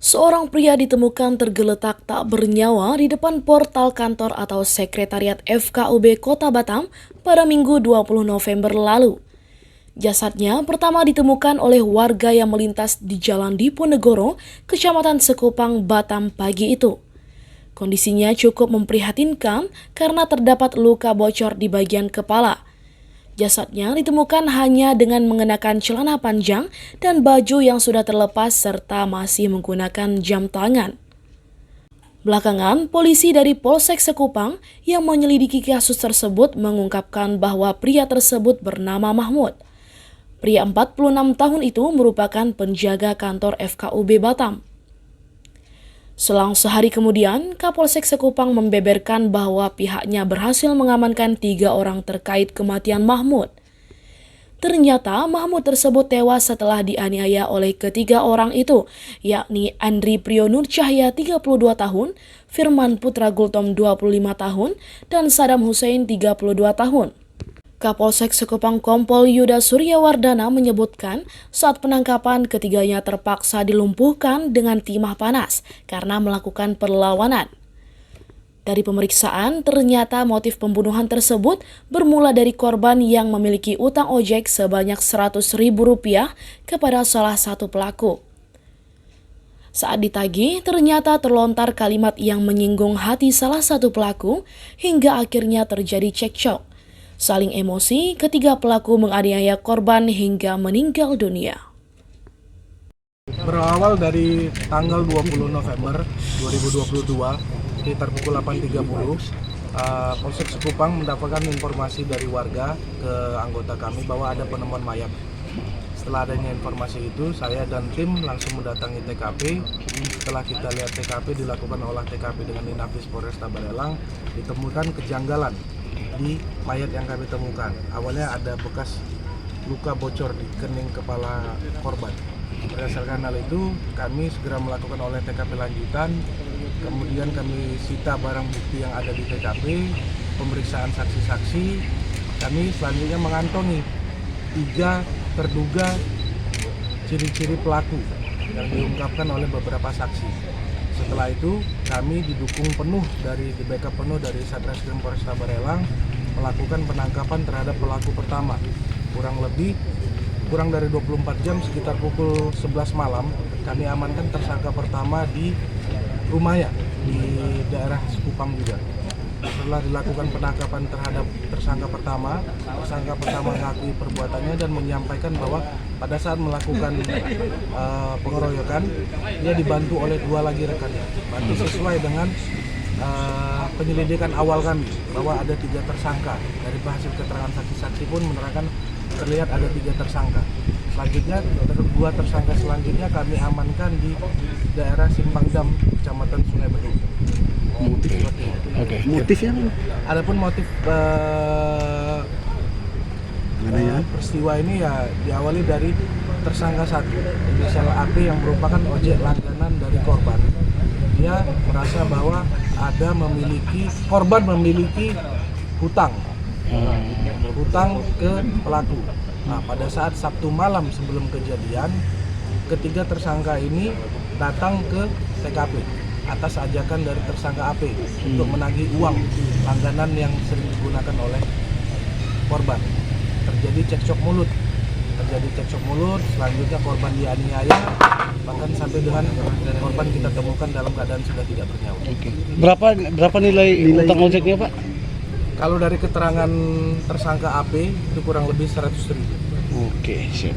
Seorang pria ditemukan tergeletak tak bernyawa di depan portal kantor atau sekretariat FKUB Kota Batam pada Minggu 20 November lalu. Jasadnya pertama ditemukan oleh warga yang melintas di Jalan Diponegoro, Kecamatan Sekupang, Batam pagi itu. Kondisinya cukup memprihatinkan karena terdapat luka bocor di bagian kepala. Jasadnya ditemukan hanya dengan mengenakan celana panjang dan baju yang sudah terlepas serta masih menggunakan jam tangan. Belakangan, polisi dari Polsek Sekupang yang menyelidiki kasus tersebut mengungkapkan bahwa pria tersebut bernama Mahmud. Pria 46 tahun itu merupakan penjaga kantor FKUB Batam. Selang sehari kemudian, Kapolsek Sekupang membeberkan bahwa pihaknya berhasil mengamankan 3 orang terkait kematian Mahmud. Ternyata Mahmud tersebut tewas setelah dianiaya oleh ketiga orang itu, yakni Andri Priyo Nur Cahya 32 tahun, Firman Putra Gultom 25 tahun, dan Sadam Hussein 32 tahun. Kapolsek Sekupang Kompol Yuda Suryawardana menyebutkan saat penangkapan ketiganya terpaksa dilumpuhkan dengan timah panas karena melakukan perlawanan. Dari pemeriksaan, ternyata motif pembunuhan tersebut bermula dari korban yang memiliki utang ojek sebanyak Rp100.000 kepada salah satu pelaku. Saat ditagih, ternyata terlontar kalimat yang menyinggung hati salah satu pelaku hingga akhirnya terjadi cekcok. Saling emosi, ketiga pelaku menganiaya korban hingga meninggal dunia. Berawal dari tanggal 20 November 2022, sekitar pukul 8.30, Polsek Sekupang mendapatkan informasi dari warga ke anggota kami bahwa ada penemuan mayat. Setelah adanya informasi itu, saya dan tim langsung mendatangi TKP. Setelah kita lihat TKP, dilakukan olah TKP dengan Inafis Polresta Barelang, ditemukan kejanggalan di mayat yang kami temukan. Awalnya ada bekas luka bocor di kening kepala korban. Berdasarkan hal itu, kami segera melakukan olah TKP lanjutan. Kemudian kami sita barang bukti yang ada di TKP, pemeriksaan saksi-saksi. Kami selanjutnya mengantongi 3 terduga ciri-ciri pelaku yang diungkapkan oleh beberapa saksi. Setelah itu, kami didukung penuh di backup penuh dari Satreskrim Polresta Barelang melakukan penangkapan terhadap pelaku pertama. Kurang dari 24 jam, sekitar pukul 11 malam, kami amankan tersangka pertama di rumahnya di daerah Sekupang juga. Setelah dilakukan penangkapan terhadap tersangka pertama mengakui perbuatannya dan menyampaikan bahwa pada saat melakukan pengeroyokan, dia dibantu oleh 2 lagi rekannya. Berarti sesuai dengan penyelidikan awal kami bahwa ada 3 tersangka. Dari hasil keterangan saksi-saksi pun menerangkan terlihat ada 3 tersangka. Selanjutnya, 2 tersangka selanjutnya kami amankan di daerah Simpang Dam, Kecamatan Sungai Bedung. Motifnya? Adapun motif peristiwa ini ya diawali dari tersangka 1, inisial AP yang merupakan ojek langganan dari korban. Dia merasa bahwa korban memiliki hutang ke pelaku. Nah, pada saat Sabtu malam sebelum kejadian, ketiga tersangka ini datang ke TKP atas ajakan dari tersangka AP untuk menagih uang langganan yang sering digunakan oleh korban. Terjadi cekcok mulut, selanjutnya korban dianiaya, bahkan sampai dengan korban kita temukan dalam keadaan sudah tidak bernyawa. Berapa nilai utang ojeknya, Pak? Kalau dari keterangan tersangka AP itu kurang lebih 100.000. Oke, siap.